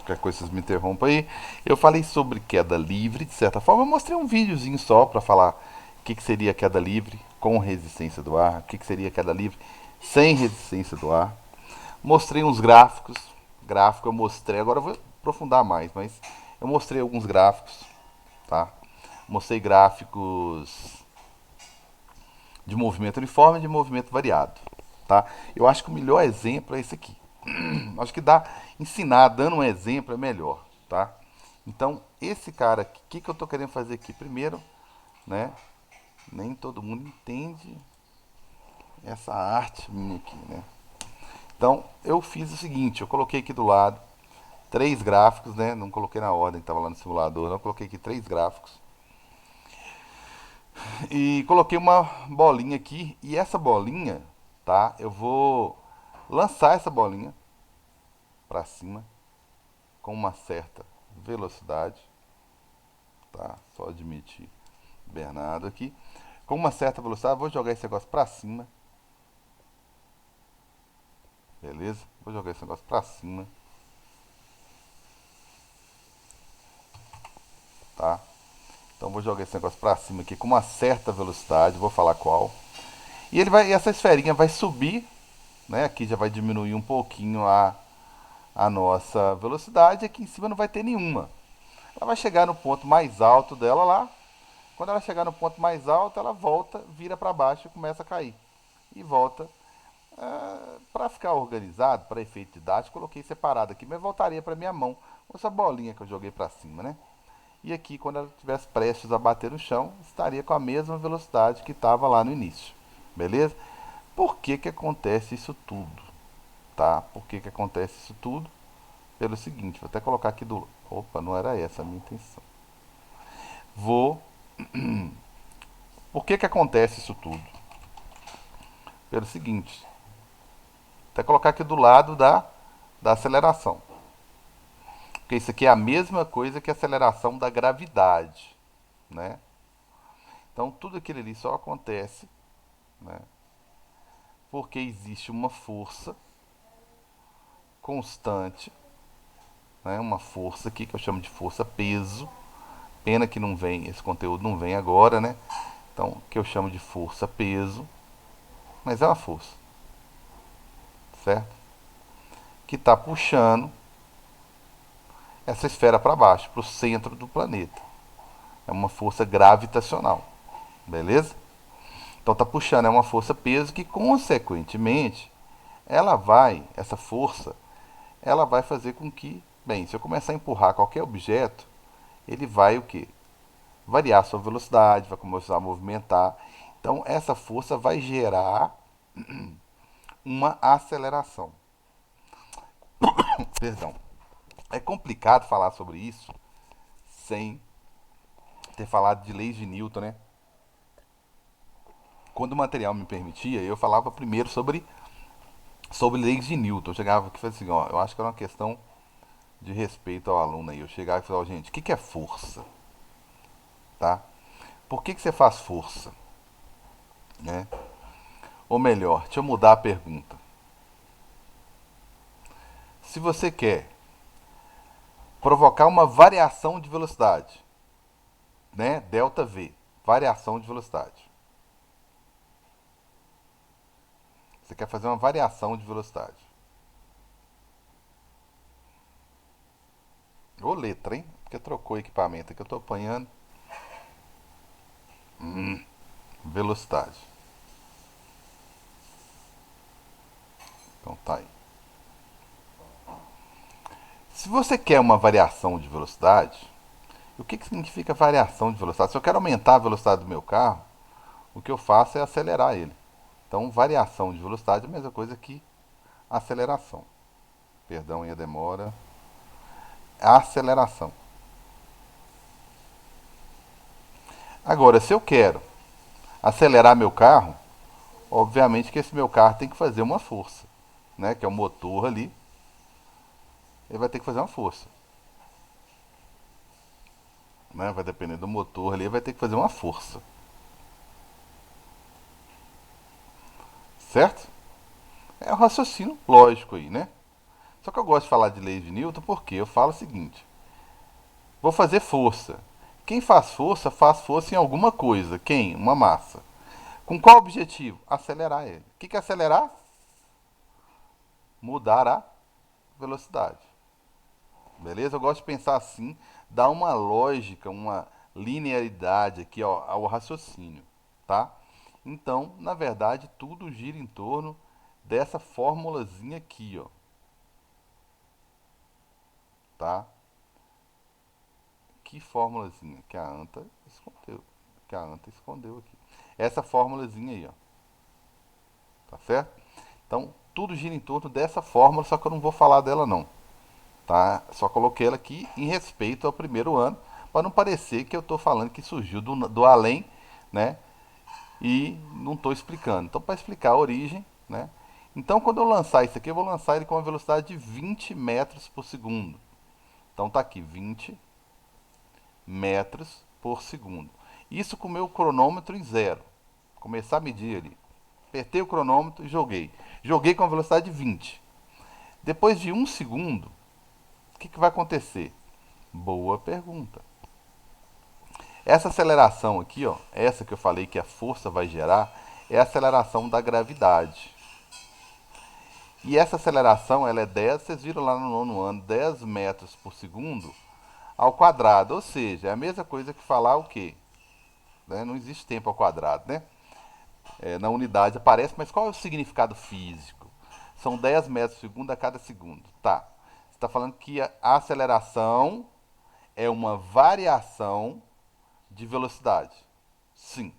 Qualquer coisa vocês me interrompam aí. Eu falei sobre queda livre, de certa forma. Eu mostrei um videozinho só para falar o que seria queda livre com resistência do ar, o que seria queda livre sem resistência do ar. Mostrei uns gráficos. Gráfico eu mostrei, agora eu vou aprofundar mais, mas eu mostrei alguns gráficos, tá? Mostrei gráficos de movimento uniforme e de movimento variado, tá? Eu acho que o melhor exemplo é esse aqui. Acho que dá ensinar dando um exemplo é melhor, tá? Então, esse cara aqui, o que eu tô querendo fazer aqui? Primeiro, né? Nem todo mundo entende essa arte minha aqui, né? Então, eu fiz o seguinte, eu coloquei aqui do lado três gráficos, né? Não coloquei na ordem que estava lá no simulador, não. Eu coloquei aqui três gráficos. E coloquei uma bolinha aqui. E essa bolinha, tá? Eu vou lançar essa bolinha para cima com uma certa velocidade, tá? Só admitir Bernardo aqui. Com uma certa velocidade, vou jogar esse negócio para cima. Beleza? Vou jogar esse negócio para cima, tá? Então vou jogar esse negócio para cima aqui com uma certa velocidade, vou falar qual. E ele vai, essa esferinha vai subir, né? Aqui já vai diminuir um pouquinho a nossa velocidade, aqui em cima não vai ter nenhuma. Ela vai chegar no ponto mais alto dela lá. Quando ela chegar no ponto mais alto, ela volta, vira para baixo e começa a cair. E volta. Para ficar organizado, para efeito didático, coloquei separado aqui, mas voltaria para minha mão com essa bolinha que eu joguei para cima, né? E aqui, quando ela estivesse prestes a bater no chão, estaria com a mesma velocidade que estava lá no início. Beleza? Por que que acontece isso tudo? Tá? Por que que acontece isso tudo? Pelo seguinte, vou até colocar aqui do... Opa, não era essa a minha intenção. Vou... Por que que acontece isso tudo? Pelo seguinte, até colocar aqui do lado da aceleração. Porque isso aqui é a mesma coisa que a aceleração da gravidade, né? Então tudo aquilo ali só acontece, né? Porque existe uma força constante, né? Uma força aqui que eu chamo de força peso. Pena que não vem, esse conteúdo não vem agora, né? Então, que eu chamo de força peso, mas é uma força, certo? Que está puxando essa esfera para baixo, para o centro do planeta. É uma força gravitacional, beleza? Então tá puxando, é uma força peso que consequentemente essa força, ela vai fazer com que, bem, se eu começar a empurrar qualquer objeto, ele vai o que? Variar a sua velocidade, vai começar a movimentar. Então essa força vai gerar uma aceleração. Perdão. É complicado falar sobre isso sem ter falado de leis de Newton, né? Quando o material me permitia, eu falava primeiro sobre leis de Newton. Eu chegava aqui e falava assim, ó, eu acho que era uma questão de respeito ao aluno aí. Eu chegava e falava, gente, o que, que é força? Tá? Por que, que você faz força? Né? Ou melhor, deixa eu mudar a pergunta. Se você quer provocar uma variação de velocidade, né? Delta V, variação de velocidade. Você quer fazer uma variação de velocidade. Ô letra, hein? Porque trocou o equipamento aqui, eu tô apanhando. Velocidade. Então tá aí. Se você quer uma variação de velocidade, o que, que significa variação de velocidade? Se eu quero aumentar a velocidade do meu carro, o que eu faço é acelerar ele. Então, variação de velocidade é a mesma coisa que aceleração. Perdão aí a demora. Aceleração. Agora, se eu quero acelerar meu carro, obviamente que esse meu carro tem que fazer uma força, né? Que é o motor ali. Ele vai ter que fazer uma força, né? Vai depender do motor ali, vai ter que fazer uma força, certo? É um raciocínio lógico aí, né? Só que eu gosto de falar de leis de Newton porque eu falo o seguinte: vou fazer força. Quem faz força em alguma coisa. Quem? Uma massa. Com qual objetivo? Acelerar ele. O que é acelerar? Mudar a velocidade. Beleza? Eu gosto de pensar assim, dar uma lógica, uma linearidade aqui ó, ao raciocínio, tá? Então, na verdade, tudo gira em torno dessa formulazinha aqui, ó, tá? Que formulazinha que a Anta escondeu, aqui. Essa formulazinha aí, ó, tá certo? Então, tudo gira em torno dessa fórmula, só que eu não vou falar dela não, tá? Só coloquei ela aqui em respeito ao primeiro ano, para não parecer que eu estou falando que surgiu do além, né? E não estou explicando. Então, para explicar a origem, né? Então, quando eu lançar isso aqui, eu vou lançar ele com uma velocidade de 20 metros por segundo. Então, tá aqui, 20 metros por segundo. Isso com o meu cronômetro em zero. Começar a medir ali. Apertei o cronômetro e joguei. Joguei com a velocidade de 20. Depois de um segundo, o que vai acontecer? Boa pergunta. Essa aceleração aqui, ó, essa que eu falei que a força vai gerar, é a aceleração da gravidade. E essa aceleração, ela é 10, vocês viram lá no nono ano, 10 metros por segundo ao quadrado. Ou seja, é a mesma coisa que falar o quê? Né? Não existe tempo ao quadrado, né? Na unidade aparece, mas qual é o significado físico? São 10 metros por segundo a cada segundo. Tá. Você está falando que a aceleração é uma variação de velocidade. Sim.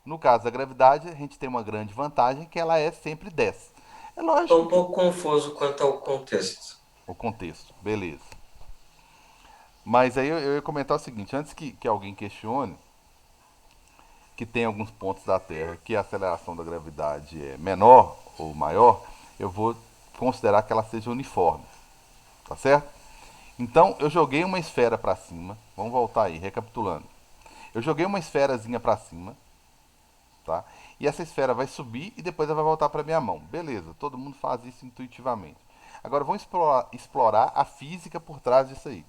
No caso da gravidade, a gente tem uma grande vantagem que ela é sempre 10. É Estou lógico um que pouco confuso quanto ao contexto. o contexto, beleza. Mas aí eu ia comentar o seguinte, antes que alguém questione que tem alguns pontos da Terra que a aceleração da gravidade é menor ou maior, eu vou considerar que ela seja uniforme, tá certo? Então eu joguei uma esfera para cima, vamos voltar aí, recapitulando. Eu joguei uma esferazinha para cima, tá? E essa esfera vai subir e depois ela vai voltar para minha mão. Beleza, todo mundo faz isso intuitivamente. Agora vamos explorar a física por trás disso aí.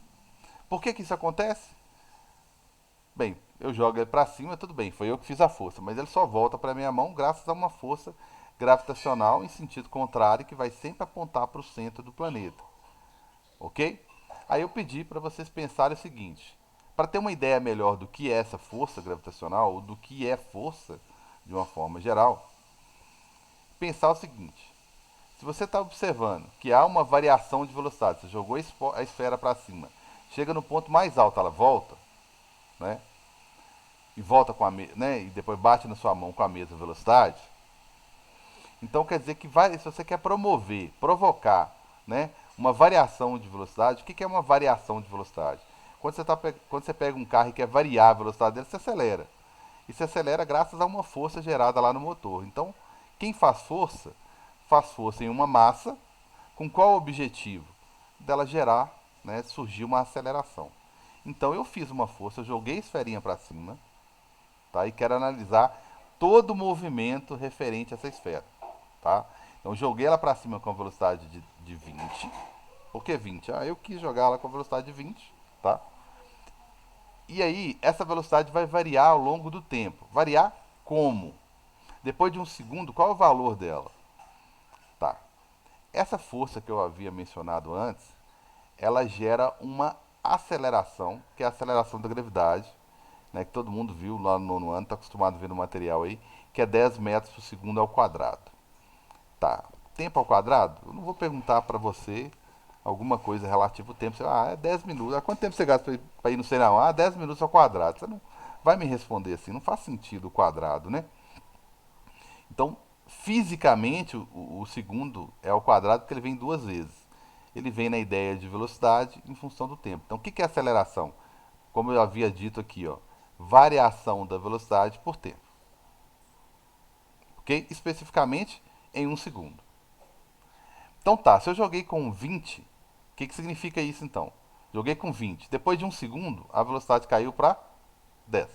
Por que isso acontece? Bem, eu jogo ele para cima, tudo bem, foi eu que fiz a força, mas ele só volta para minha mão graças a uma força gravitacional em sentido contrário que vai sempre apontar para o centro do planeta, ok? Aí eu pedi para vocês pensarem o seguinte: para ter uma ideia melhor do que é essa força gravitacional, ou do que é força de uma forma geral, pensar o seguinte: se você está observando que há uma variação de velocidade, você jogou a esfera para cima, chega no ponto mais alto, ela volta, né? E volta com a né? E depois bate na sua mão com a mesma velocidade. Então quer dizer que se você quer provocar, né, uma variação de velocidade, o que é uma variação de velocidade? Quando você pega um carro e quer variar a velocidade dele, você acelera. E se acelera graças a uma força gerada lá no motor. Então, quem faz força em uma massa, com qual objetivo? Dela gerar, né, surgir uma aceleração. Então eu fiz uma força, eu joguei a esferinha para cima, tá? E quero analisar todo o movimento referente a essa esfera, tá? Então joguei ela para cima com a velocidade de 20. Por que 20? Ah, eu quis jogar ela com a velocidade de 20, tá? E aí, essa velocidade vai variar ao longo do tempo. Variar como? Depois de um segundo, qual é o valor dela? Tá. Essa força que eu havia mencionado antes, ela gera uma aceleração, que é a aceleração da gravidade, né, que todo mundo viu lá no nono ano, está acostumado a ver no material aí, que é 10 metros por segundo ao quadrado. Tá. Tempo ao quadrado? Eu não vou perguntar para você alguma coisa relativa ao tempo. Você, é 10 minutos. Quanto tempo você gasta para ir no sei não? 10 minutos ao quadrado. Você não vai me responder assim. Não faz sentido o quadrado, né? Então, fisicamente, o segundo é ao quadrado porque ele vem duas vezes. Ele vem na ideia de velocidade em função do tempo. Então, o que é aceleração? Como eu havia dito aqui, ó, variação da velocidade por tempo. Ok? Especificamente em um segundo. Então tá, se eu joguei com 20, o que significa isso então? Joguei com 20. Depois de um segundo, a velocidade caiu para 10.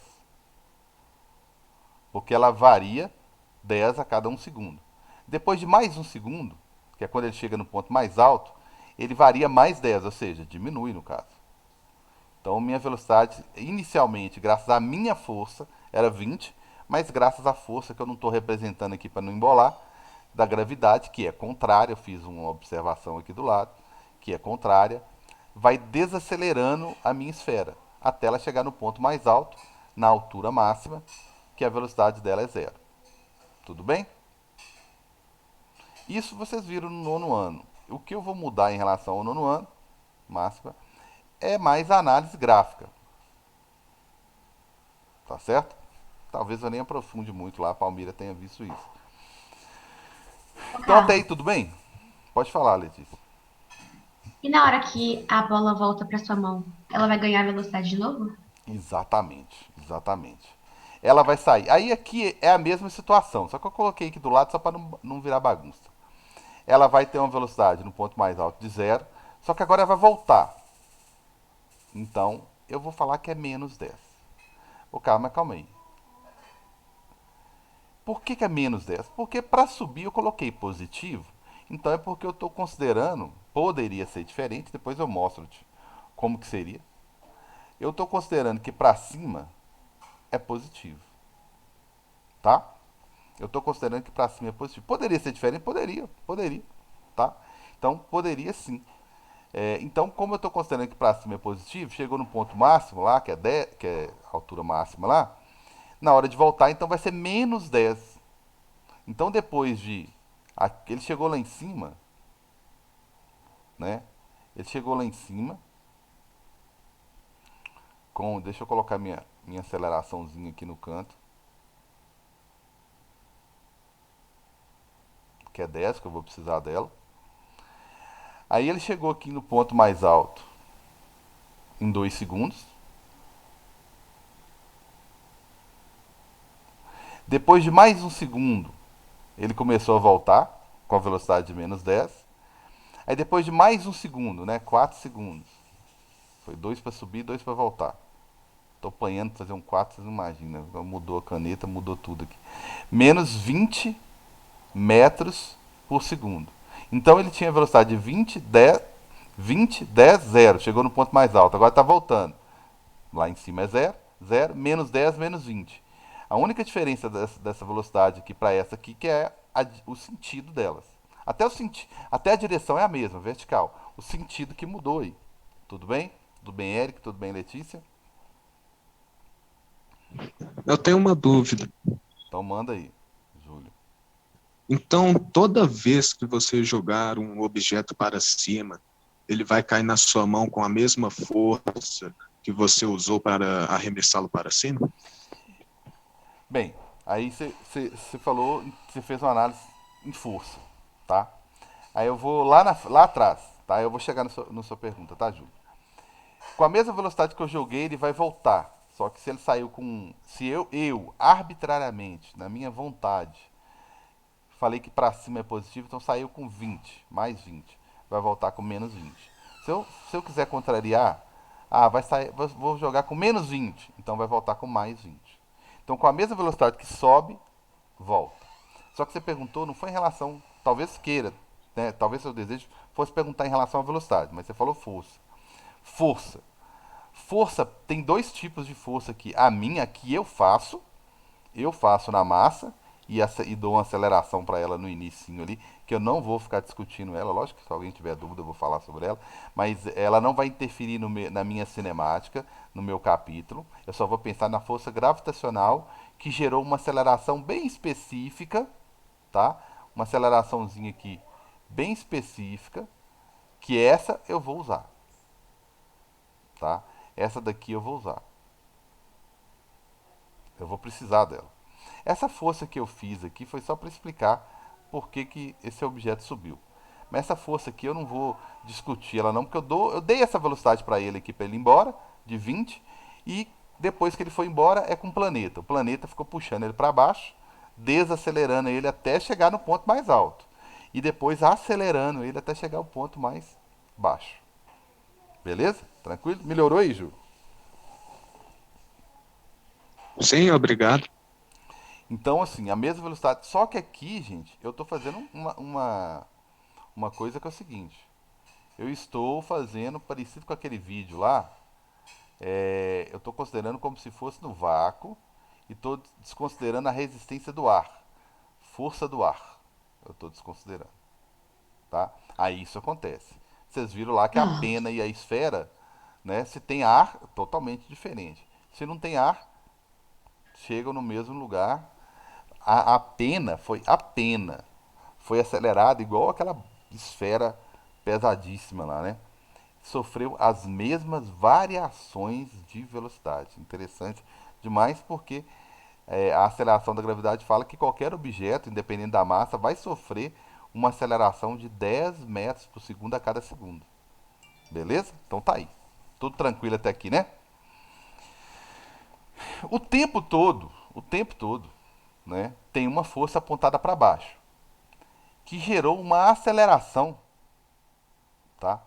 Porque ela varia 10 a cada um segundo. Depois de mais um segundo, que é quando ele chega no ponto mais alto, ele varia mais 10, ou seja, diminui no caso. Então minha velocidade, inicialmente, graças à minha força, era 20, mas graças à força que eu não estou representando aqui para não embolar, da gravidade, que é contrária, eu fiz uma observação aqui do lado, que é contrária, vai desacelerando a minha esfera, até ela chegar no ponto mais alto, na altura máxima, que a velocidade dela é zero. Tudo bem? Isso vocês viram no nono ano. O que eu vou mudar em relação ao nono ano, máxima, é mais a análise gráfica. Tá certo? Talvez eu nem aprofunde muito lá, a Palmira tenha visto isso. Ô, Então até aí Carlos, tudo bem? Pode falar, Letícia. e na hora que a bola volta para sua mão, ela vai ganhar velocidade de novo? Exatamente, exatamente. Ela vai sair. Aí aqui é a mesma situação, só que eu coloquei aqui do lado só para não virar bagunça. Ela vai ter uma velocidade no ponto mais alto de zero, só que agora ela vai voltar. Então eu vou falar que é menos 10. Ô, calma, calma aí. Por que é menos 10? Porque para subir eu coloquei positivo. Então é porque eu estou considerando, poderia ser diferente, depois eu mostro como que seria. Eu estou considerando que para cima é positivo, tá? Eu estou considerando que para cima é positivo. Poderia ser diferente? Poderia, tá? Então poderia sim. Então, como eu estou considerando que para cima é positivo, chegou no ponto máximo lá, que é, 10, que é a altura máxima lá, na hora de voltar, então vai ser menos 10. Então, depois de. Ele chegou lá em cima, né? Ele chegou lá em cima com. Deixa eu colocar minha aceleraçãozinha aqui no canto, que é 10, que eu vou precisar dela. Aí ele chegou aqui no ponto mais alto em 2 segundos. Depois de mais um segundo, ele começou a voltar com a velocidade de menos 10. Aí depois de mais um segundo, né? 4 segundos. Foi 2 para subir, 2 para voltar. Tô apanhando pra fazer um 4, vocês não imaginam. Mudou a caneta, mudou tudo aqui. Menos 20 metros por segundo. Então ele tinha velocidade de 20, 10, 0. Chegou no ponto mais alto. Agora está voltando. Lá em cima é 0, 0, menos 10, menos 20. A única diferença dessa velocidade aqui para essa aqui que é o sentido delas. Até a direção é a mesma, vertical. O sentido que mudou aí. Tudo bem? Tudo bem, Eric? Tudo bem, Letícia? Eu tenho uma dúvida. Então manda aí, Júlio. Então, toda vez que você jogar um objeto para cima, ele vai cair na sua mão com a mesma força que você usou para arremessá-lo para cima? Bem, aí você falou, você fez uma análise em força, tá? Aí eu vou lá atrás, tá? Eu vou chegar na sua pergunta, tá, Júlio? Com a mesma velocidade que eu joguei, ele vai voltar. Só que se ele saiu com. Se eu arbitrariamente, na minha vontade, falei que pra cima é positivo, então saiu com 20, mais 20. Vai voltar com menos 20. Se eu quiser contrariar, vai sair, vou jogar com menos 20, então vai voltar com mais 20. Então, com a mesma velocidade que sobe, volta. Só que você perguntou, não foi em relação, talvez queira, né? Talvez seu desejo fosse perguntar em relação à velocidade, mas você falou força. Força. Força tem dois tipos de força aqui. A minha que eu faço na massa e dou uma aceleração para ela no início ali, que eu não vou ficar discutindo ela. Lógico que se alguém tiver dúvida eu vou falar sobre ela, mas ela não vai interferir na minha cinemática, no meu capítulo. Eu só vou pensar na força gravitacional que gerou uma aceleração bem específica, tá? Uma aceleraçãozinha aqui bem específica, que essa eu vou usar, tá? Essa daqui eu vou usar. Eu vou precisar dela. Essa força que eu fiz aqui foi só para explicar por que esse objeto subiu. Mas essa força aqui eu não vou discutir ela não, porque eu dei essa velocidade para ele aqui para ele ir embora, de 20, e depois que ele foi embora é com o planeta. O planeta ficou puxando ele para baixo, desacelerando ele até chegar no ponto mais alto. E depois acelerando ele até chegar ao ponto mais baixo. Beleza? Tranquilo? Melhorou aí, Ju? Sim, obrigado. Então, assim, a mesma velocidade. Só que aqui, gente, eu estou fazendo uma coisa que é o seguinte. eu estou fazendo parecido com aquele vídeo lá. Eu estou considerando como se fosse no vácuo e estou desconsiderando a resistência do ar, força do ar. Eu estou desconsiderando, tá? Aí isso acontece. Vocês viram lá que a Ah, pena e a esfera, né? Se tem ar, totalmente diferente. Se não tem ar, chegam no mesmo lugar. A pena foi acelerada igual aquela esfera pesadíssima lá, né? Sofreu as mesmas variações de velocidade. Interessante demais porque a aceleração da gravidade fala que qualquer objeto, independente da massa, vai sofrer uma aceleração de 10 metros por segundo a cada segundo. Beleza? Então tá aí. Tudo tranquilo até aqui, né? O tempo todo, né, tem uma força apontada para baixo, que gerou uma aceleração, tá?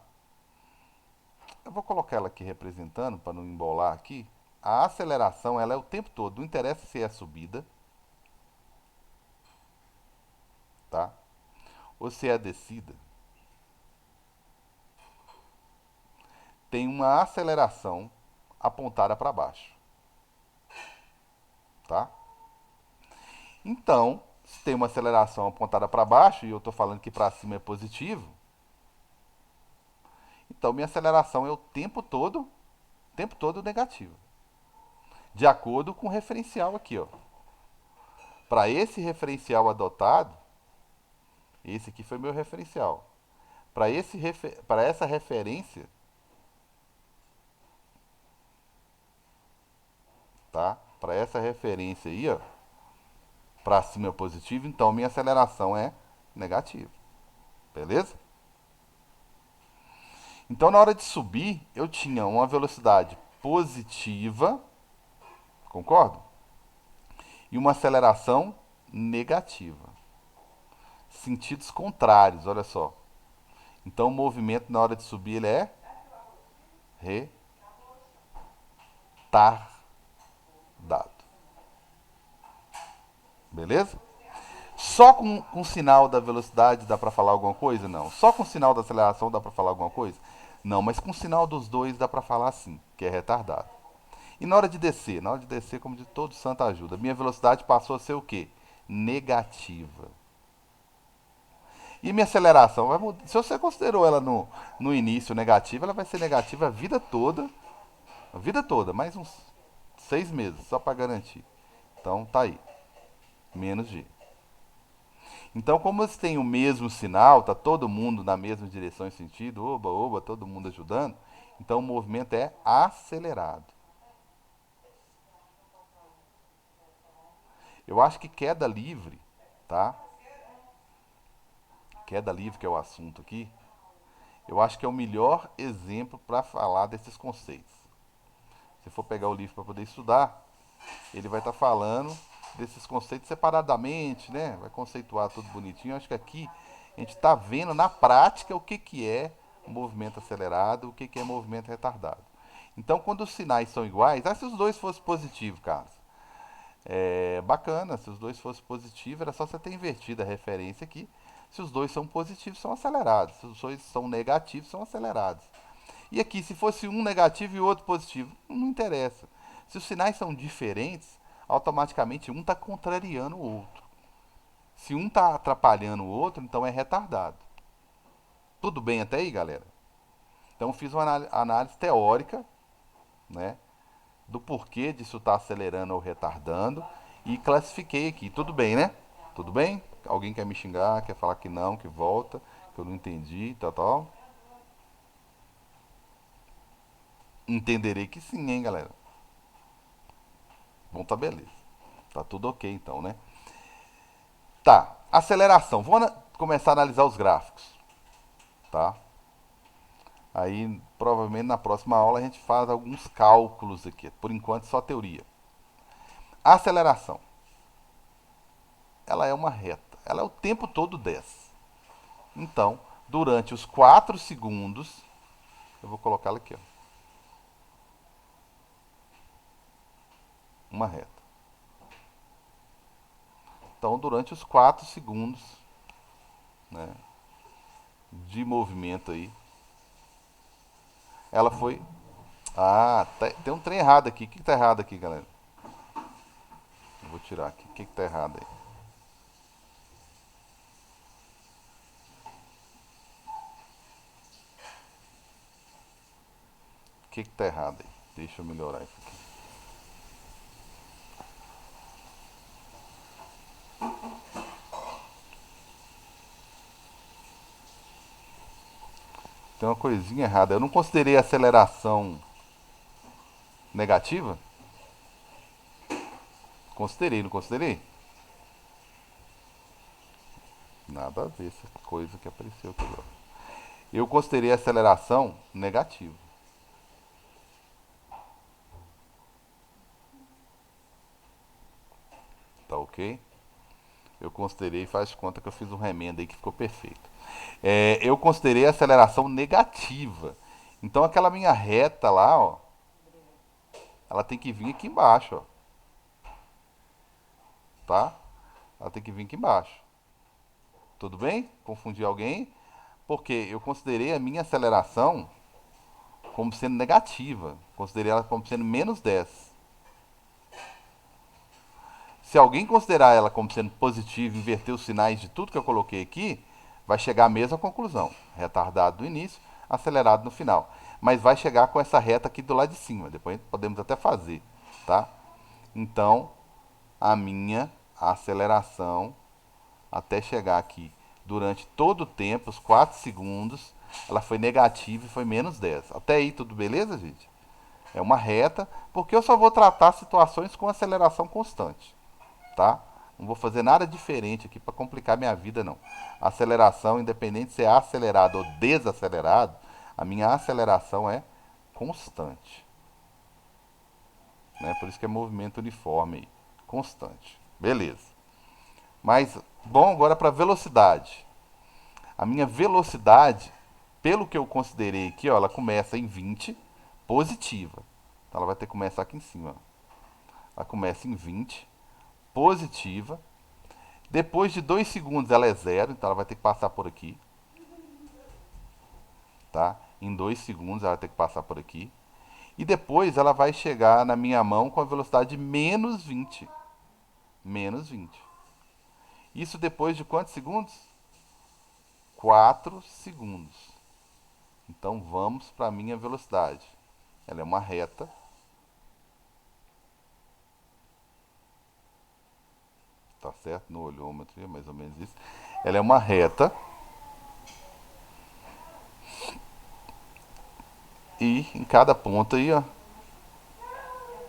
Eu vou colocar ela aqui representando para não embolar aqui. A aceleração ela é o tempo todo, não interessa se é subida, tá? Ou se é descida. Tem uma aceleração apontada para baixo, tá? Então, se tem uma aceleração apontada para baixo e eu estou falando que para cima é positivo, então minha aceleração é o tempo todo negativa. De acordo com o referencial aqui, ó. Para esse referencial adotado, esse aqui foi meu referencial. Para essa referência, tá? Para essa referência aí, ó, para cima é positivo, então minha aceleração é negativa. Beleza? Então na hora de subir, eu tinha uma velocidade positiva, concordo? E uma aceleração negativa. Sentidos contrários, olha só. Então o movimento na hora de subir ele é retardado. Beleza? Só com o sinal da velocidade dá para falar alguma coisa? Não. Só com o sinal da aceleração dá para falar alguma coisa? Não, mas com o sinal dos dois dá para falar sim, que é retardado. E na hora de descer? Na hora de descer, como de todo santo ajuda, minha velocidade passou a ser o quê? Negativa. E minha aceleração vai mudar. Se você considerou ela no início negativa, ela vai ser negativa a vida toda, mais uns 6 meses, só para garantir. Então tá aí, menos G. Então, como eles têm o mesmo sinal, tá todo mundo na mesma direção e sentido, oba, oba, todo mundo ajudando, então o movimento é acelerado. Eu acho que queda livre, tá? Queda livre, que é o assunto aqui, eu acho que é o melhor exemplo para falar desses conceitos. Se for pegar o livro para poder estudar, ele vai estar falando desses conceitos separadamente, né? Vai conceituar tudo bonitinho. Eu acho que aqui a gente está vendo na prática o que, que é movimento acelerado, o que, que é movimento retardado. Então, quando os sinais são iguais, se os dois fossem positivos, Carlos, bacana, se os dois fossem positivos, era só você ter invertido a referência aqui. Se os dois são positivos, são acelerados. Se os dois são negativos, são acelerados. E aqui, se fosse um negativo e o outro positivo, não interessa. Se os sinais são diferentes, automaticamente um está contrariando o outro. Se um está atrapalhando o outro, então é retardado. Tudo bem até aí, galera? Então fiz uma análise teórica, né, do porquê disso estar acelerando ou retardando e classifiquei aqui. Tudo bem, né? Tudo bem? Alguém quer me xingar, quer falar que não, que volta, que eu não entendi, tal, tal? Entenderei que sim, hein, galera? Bom, tá beleza. Tá tudo ok então, né? Tá, aceleração. Vamos começar a analisar os gráficos, tá? Aí, provavelmente na próxima aula a gente faz alguns cálculos aqui. Por enquanto, só teoria. A aceleração, ela é uma reta. Ela é o tempo todo desce. Então, durante os 4 segundos, eu vou colocar ela aqui, ó. Uma reta. Então, durante os 4 segundos, né, de movimento aí, Ela foi. Ah, tem um trem errado aqui. O que tá errado aqui, galera? Eu vou tirar aqui. O que tá errado aí? O que tá errado aí? Deixa eu melhorar isso aqui. Tem uma coisinha errada. Eu não considerei aceleração negativa? Considerei, não considerei? Nada a ver essa coisa que apareceu aqui agora. Eu considerei aceleração negativa. Tá ok? Eu considerei, faz de conta que eu fiz um remendo aí que ficou perfeito. Eu considerei a aceleração negativa. Então aquela minha reta lá, ó, ela tem que vir aqui embaixo, ó, tá? Ela tem que vir aqui embaixo. Tudo bem? Confundi alguém? Porque eu considerei a minha aceleração como sendo negativa. Considerei ela como sendo -10. Se alguém considerar ela como sendo positiva e inverter os sinais de tudo que eu coloquei aqui, vai chegar à mesma conclusão. Retardado no início, acelerado no final. Mas vai chegar com essa reta aqui do lado de cima. Depois podemos até fazer, tá? Então, a minha aceleração até chegar aqui durante todo o tempo, os 4 segundos, ela foi negativa e foi -10. Até aí tudo beleza, gente? É uma reta, porque eu só vou tratar situações com aceleração constante, tá? Não vou fazer nada diferente aqui para complicar minha vida, não. Aceleração, independente se é acelerado ou desacelerado, a minha aceleração é constante, né? Por isso que é movimento uniforme aí, constante. Beleza. Mas, bom, agora para velocidade. A minha velocidade, pelo que eu considerei aqui, ó, ela começa em 20, positiva. Então ela vai ter que começar aqui em cima. Ó. Ela começa em 20, positiva. Depois de 2 segundos ela é zero, então ela vai ter que passar por aqui. Tá? Em 2 segundos ela vai ter que passar por aqui. E depois ela vai chegar na minha mão com a velocidade de -20. -20. Isso depois de quantos segundos? 4 segundos. Então vamos para a minha velocidade. Ela é uma reta. Tá certo? No olhômetro é mais ou menos isso. Ela é uma reta. E em cada ponto aí, ó,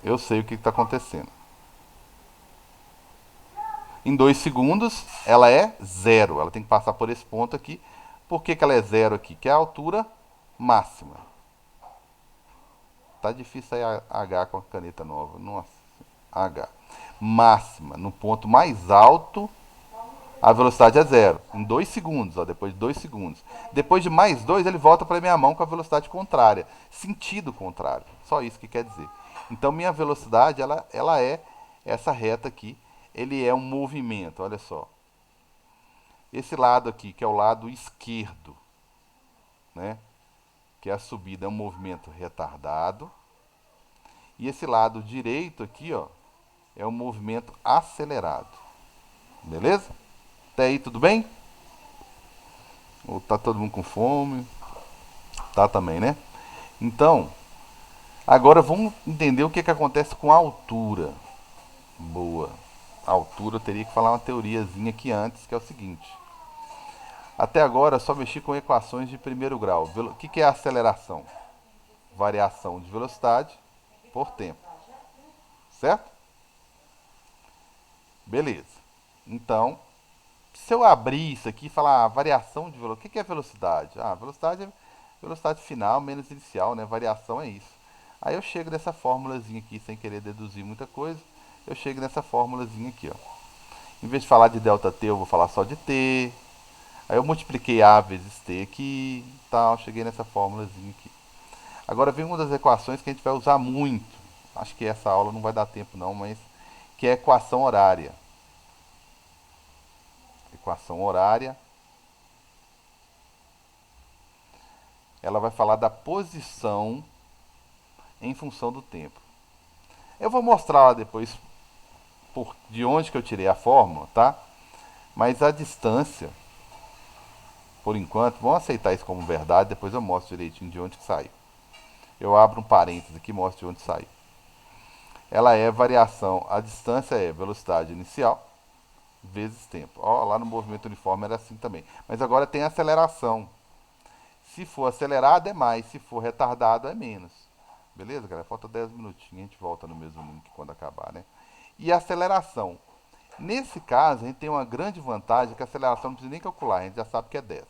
eu sei o que está acontecendo. Em 2 segundos, ela é zero. Ela tem que passar por esse ponto aqui. Por que, que ela é zero aqui? Que é a altura máxima. Tá difícil aí H com a caneta nova. Nossa. H. Máxima. No ponto mais alto, a velocidade é zero. Em 2 segundos, ó, depois de 2 segundos. Depois de mais 2, ele volta para minha mão com a velocidade contrária. Sentido contrário. Só isso que quer dizer. Então, minha velocidade, ela é essa reta aqui. Ele é um movimento, olha só. Esse lado aqui, que é o lado esquerdo, né? Que é a subida, é um movimento retardado. E esse lado direito aqui, ó, é um movimento acelerado. Beleza? Até aí tudo bem? Ou tá todo mundo com fome? Tá também, né? Então, agora vamos entender o que, que acontece com a altura. Boa. A altura eu teria que falar uma teoriazinha aqui antes, que é o seguinte. Até agora eu só mexi com equações de primeiro grau. O que, que é aceleração? Variação de velocidade por tempo. Certo? Beleza. Então, se eu abrir isso aqui e falar variação de velocidade, o que é velocidade? Velocidade é velocidade final menos inicial, né? Variação é isso. Aí eu chego nessa fórmulazinha aqui, sem querer deduzir muita coisa, eu chego nessa fórmulazinha aqui, ó. Em vez de falar de ΔT, eu vou falar só de T. Aí eu multipliquei A vezes T aqui, tal, cheguei nessa fórmulazinha aqui. Agora vem uma das equações que a gente vai usar muito. Acho que essa aula não vai dar tempo não, mas que é a equação horária. Equação horária. ela vai falar da posição em função do tempo. Eu vou mostrar lá depois de onde que eu tirei a fórmula, tá? Mas a distância, por enquanto, vamos aceitar isso como verdade, depois eu mostro direitinho de onde que saiu. Eu abro um parênteses aqui e mostro de onde saiu. Ela é variação, a distância é velocidade inicial vezes tempo. Ó, lá no movimento uniforme era assim também. Mas agora tem aceleração. Se for acelerado é mais, se for retardado é menos. Beleza, galera? Falta 10 minutinhos, a gente volta no mesmo link quando acabar, né? E a aceleração. Nesse caso, a gente tem uma grande vantagem que a aceleração não precisa nem calcular, a gente já sabe que é 10.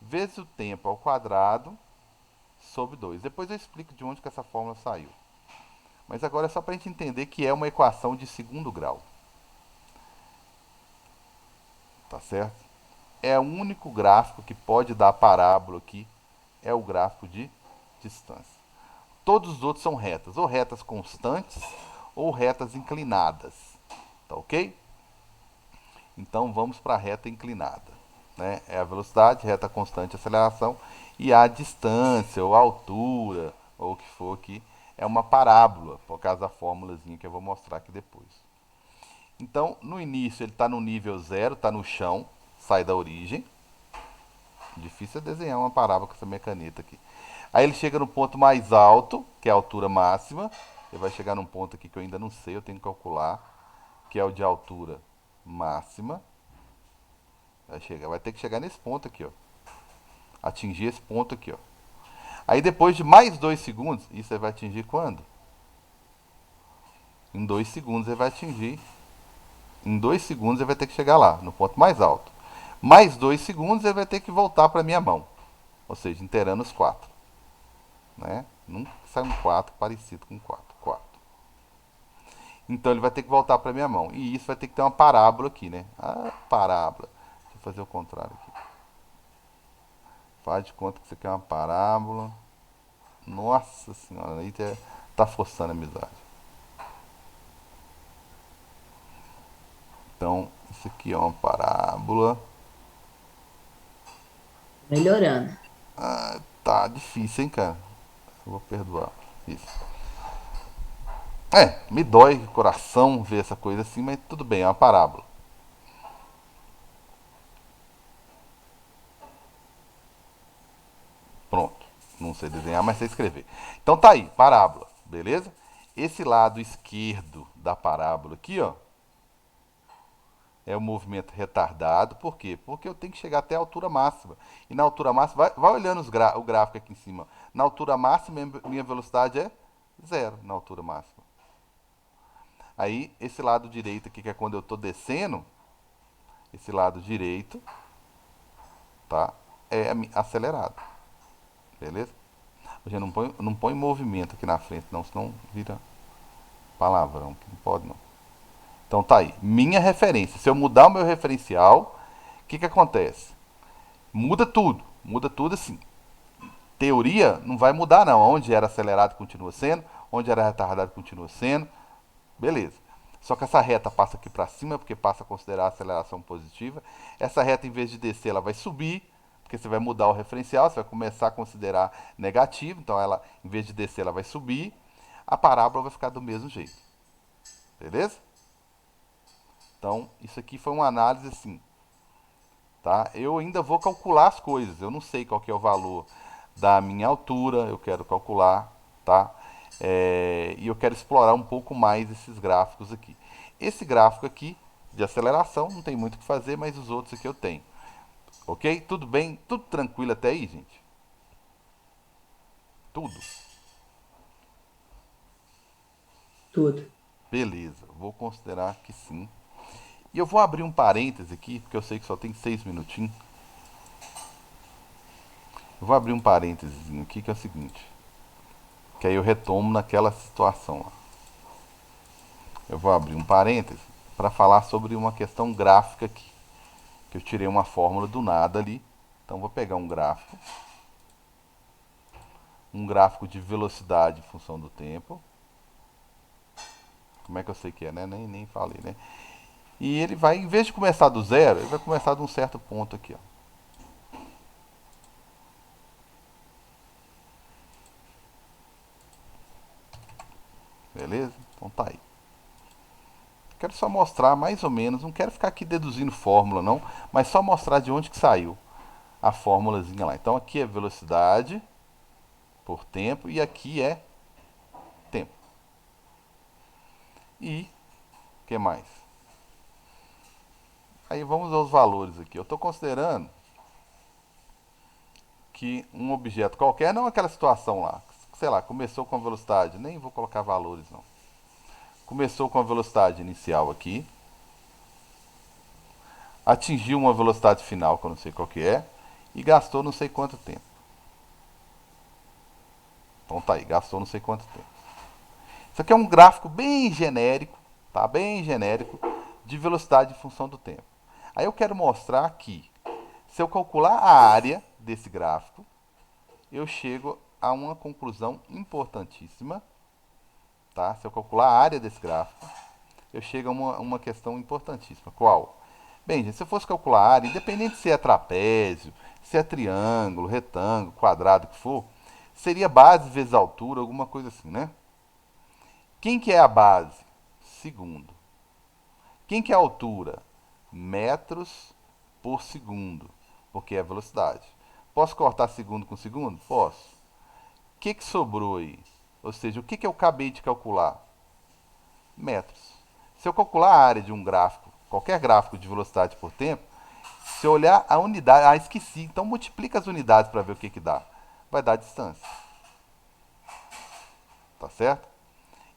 Vezes o tempo ao quadrado sobre 2. Depois eu explico de onde que essa fórmula saiu. Mas agora é só para a gente entender que é uma equação de segundo grau. Tá certo? É o único gráfico que pode dar parábola aqui, é o gráfico de distância. Todos os outros são retas, ou retas constantes, ou retas inclinadas. Tá ok? Então vamos para a reta inclinada. Né? É a velocidade, reta constante, aceleração, e a distância, ou a altura, ou o que for aqui, é uma parábola, por causa da fórmulazinha que eu vou mostrar aqui depois. Então, no início ele está no nível zero, está no chão, sai da origem. Difícil é desenhar uma parábola com essa minha caneta aqui. Aí ele chega no ponto mais alto, que é a altura máxima. Ele vai chegar num ponto aqui que eu ainda não sei, eu tenho que calcular, que é o de altura máxima. Vai ter que chegar nesse ponto aqui, ó. Atingir esse ponto aqui, ó. Aí depois de mais 2 segundos, isso ele vai atingir quando? Em 2 segundos ele vai atingir. Em 2 segundos ele vai ter que chegar lá, no ponto mais alto. Mais 2 segundos ele vai ter que voltar para a minha mão. Ou seja, inteirando os 4. Né? Nunca sai um 4 parecido com 4. 4. Então ele vai ter que voltar para a minha mão. E isso vai ter que ter uma parábola aqui, né? Ah, parábola. Deixa eu fazer o contrário aqui. Faz de conta que isso aqui é uma parábola. Nossa senhora, aí tá forçando a amizade. Então, isso aqui é uma parábola. Melhorando. Ah, tá difícil, hein, cara? Eu vou perdoar. Isso. Me dói o coração ver essa coisa assim, mas tudo bem, é uma parábola. Pronto. Não sei desenhar, mas sei escrever. Então tá aí, parábola, beleza? Esse lado esquerdo da parábola aqui, ó, é o movimento retardado. Por quê? Porque eu tenho que chegar até a altura máxima. E na altura máxima, vai olhando o gráfico aqui em cima. Na altura máxima, minha velocidade é zero na altura máxima. Aí, esse lado direito aqui, que é quando eu estou descendo, esse lado direito, tá? É acelerado. Beleza? Eu não põe movimento aqui na frente, não, senão vira palavrão, que não pode não. Então tá aí, minha referência. Se eu mudar o meu referencial, o que acontece? Muda tudo assim. Teoria não vai mudar não. Onde era acelerado continua sendo, onde era retardado continua sendo. Beleza. Só que essa reta passa aqui para cima, porque passa a considerar a aceleração positiva. Essa reta, em vez de descer, ela vai subir, porque você vai mudar o referencial, você vai começar a considerar negativo. Então ela, em vez de descer, ela vai subir. A parábola vai ficar do mesmo jeito. Beleza? Então, isso aqui foi uma análise assim, tá? Eu ainda vou calcular as coisas. Eu não sei qual que é o valor da minha altura, eu quero calcular, tá? E eu quero explorar um pouco mais esses gráficos aqui. Esse gráfico aqui de aceleração não tem muito o que fazer, mas os outros aqui eu tenho. Ok? Tudo bem? Tudo tranquilo até aí, gente? Tudo? Tudo. Beleza, vou considerar que sim. E eu vou abrir um parêntese aqui, porque eu sei que só tem 6 minutinhos. Eu vou abrir um parêntese aqui, que é o seguinte. Que aí eu retomo naquela situação. Ó. Eu vou abrir um parêntese para falar sobre uma questão gráfica aqui. Que eu tirei uma fórmula do nada ali. Então vou pegar um gráfico. Um gráfico de velocidade em função do tempo. Como é que eu sei que é, né? Nem falei, né? E ele vai, em vez de começar do zero, ele vai começar de um certo ponto aqui, ó. Beleza? Então tá aí. Quero só mostrar mais ou menos, não quero ficar aqui deduzindo fórmula não, mas só mostrar de onde que saiu a fórmulazinha lá. Então aqui é velocidade por tempo e aqui é tempo. E o que mais? Aí vamos aos valores aqui. Eu estou considerando que um objeto qualquer, não aquela situação lá, sei lá, começou com a velocidade, nem vou colocar valores não. Começou com a velocidade inicial aqui, atingiu uma velocidade final, que eu não sei qual que é, e gastou não sei quanto tempo. Então tá aí, gastou não sei quanto tempo. Isso aqui é um gráfico bem genérico, tá? Bem genérico, de velocidade em função do tempo. Aí eu quero mostrar que, se eu calcular a área desse gráfico, eu chego a uma conclusão importantíssima, tá? Se eu calcular a área desse gráfico, eu chego a uma questão importantíssima. Qual? Bem, gente, se eu fosse calcular a área, independente se é trapézio, se é triângulo, retângulo, quadrado, o que for, seria base vezes altura, alguma coisa assim, né? Quem que é a base? Segundo. Quem que é a altura? Metros por segundo, porque é velocidade. Posso cortar segundo com segundo? Posso. O que sobrou aí? Ou seja, o que eu acabei de calcular? Metros. Se eu calcular a área de um gráfico, qualquer gráfico de velocidade por tempo, se eu olhar a unidade, esqueci, então multiplica as unidades para ver o que dá. Vai dar distância. Tá certo?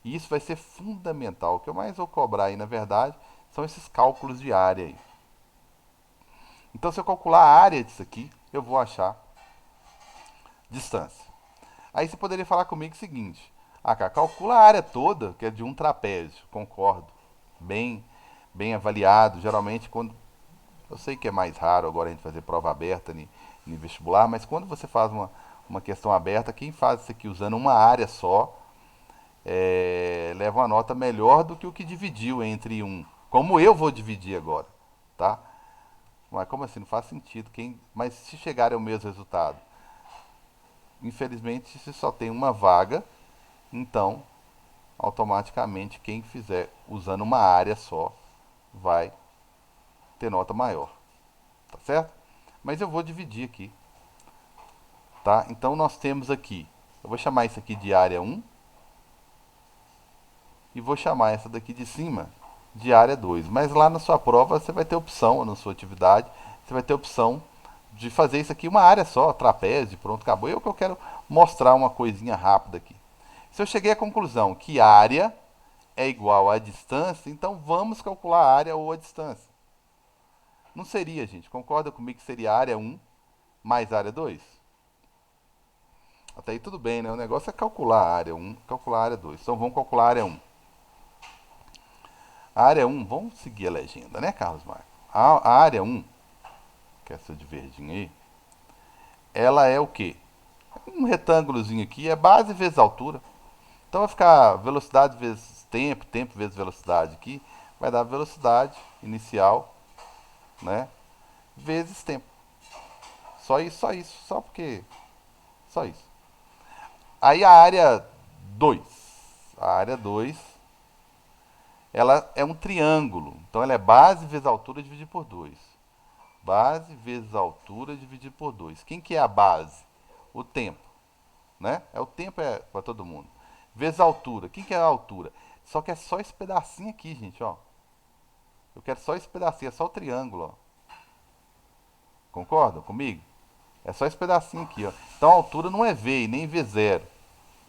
E isso vai ser fundamental. O que eu mais vou cobrar aí, na verdade, são esses cálculos de área aí. Então, se eu calcular a área disso aqui, eu vou achar distância. Aí você poderia falar comigo o seguinte: ah, cara, calcula a área toda, que é de um trapézio. Concordo. Bem, bem avaliado. Geralmente, quando. Eu sei que é mais raro agora a gente fazer prova aberta no vestibular, mas quando você faz uma questão aberta, quem faz isso aqui usando uma área só, leva uma nota melhor do que o que dividiu entre um. Como eu vou dividir agora, tá? Mas como assim? Não faz sentido. Mas se chegar ao mesmo resultado, infelizmente, se só tem uma vaga, então, automaticamente, quem fizer usando uma área só, vai ter nota maior. Tá certo? Mas eu vou dividir aqui. Tá? Então, nós temos aqui, eu vou chamar isso aqui de área 1, e vou chamar essa daqui de cima de área 2. Mas lá na sua prova você vai ter opção, ou na sua atividade, você vai ter opção de fazer isso aqui uma área só, trapézio, pronto, acabou. Eu que eu quero mostrar uma coisinha rápida aqui. Se eu cheguei à conclusão que área é igual a distância, então vamos calcular a área ou a distância. Não seria, gente, concorda comigo que seria área 1 mais área 2? Até aí tudo bem, né? O negócio é calcular a área 1, calcular a área 2. Então vamos calcular a área 1. A área 1, vamos seguir a legenda, né, Carlos Marcos? A área 1, que é essa de verdinho aí, ela é o quê? Um retângulozinho aqui, é base vezes altura. Então vai ficar velocidade vezes tempo, tempo vezes velocidade aqui, vai dar velocidade inicial, né, vezes tempo. Só isso, só porque, só isso. Aí a área 2, a área 2, ela é um triângulo, então ela é base vezes altura dividido por 2. Base vezes altura dividido por 2. Quem que é a base? O tempo, né? O tempo é para todo mundo. Vezes a altura. Quem que é a altura? Só que é só esse pedacinho aqui, gente, ó. Eu quero só esse pedacinho, é só o triângulo, ó. Concordam comigo? É só esse pedacinho aqui, ó. Então a altura não é V e nem V0.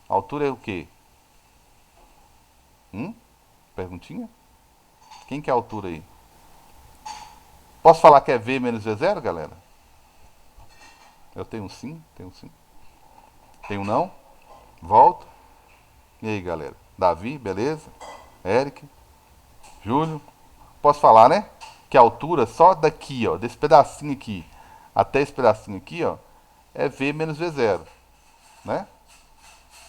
A altura é o quê? Perguntinha? Quem que é a altura aí? Posso falar que é V menos V0, galera? Eu tenho um sim, tenho um sim. Tenho um não? Volto. E aí, galera? Davi, beleza? Eric? Júlio? Posso falar, né? Que a altura só daqui, ó, desse pedacinho aqui até esse pedacinho aqui, ó, é V menos V0, né?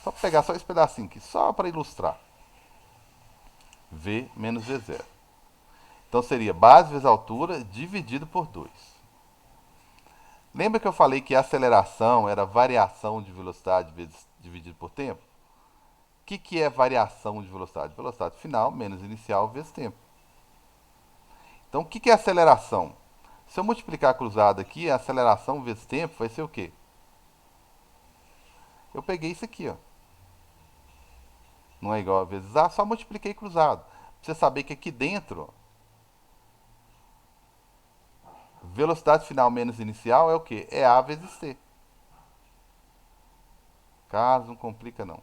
Só pegar só esse pedacinho aqui, só para ilustrar. V menos V0. Então seria base vezes altura dividido por 2. Lembra que eu falei que a aceleração era variação de velocidade vezes dividido por tempo? que é variação de velocidade? Velocidade final menos inicial vezes tempo. Então, o que é aceleração? Se eu multiplicar cruzado aqui, a aceleração vezes tempo vai ser o quê? Eu peguei isso aqui, ó. Não é igual a vezes A, só multipliquei cruzado. Pra você saber que aqui dentro, velocidade final menos inicial é o quê? É A vezes T. Caso não complica, não.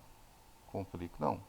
Complica, não.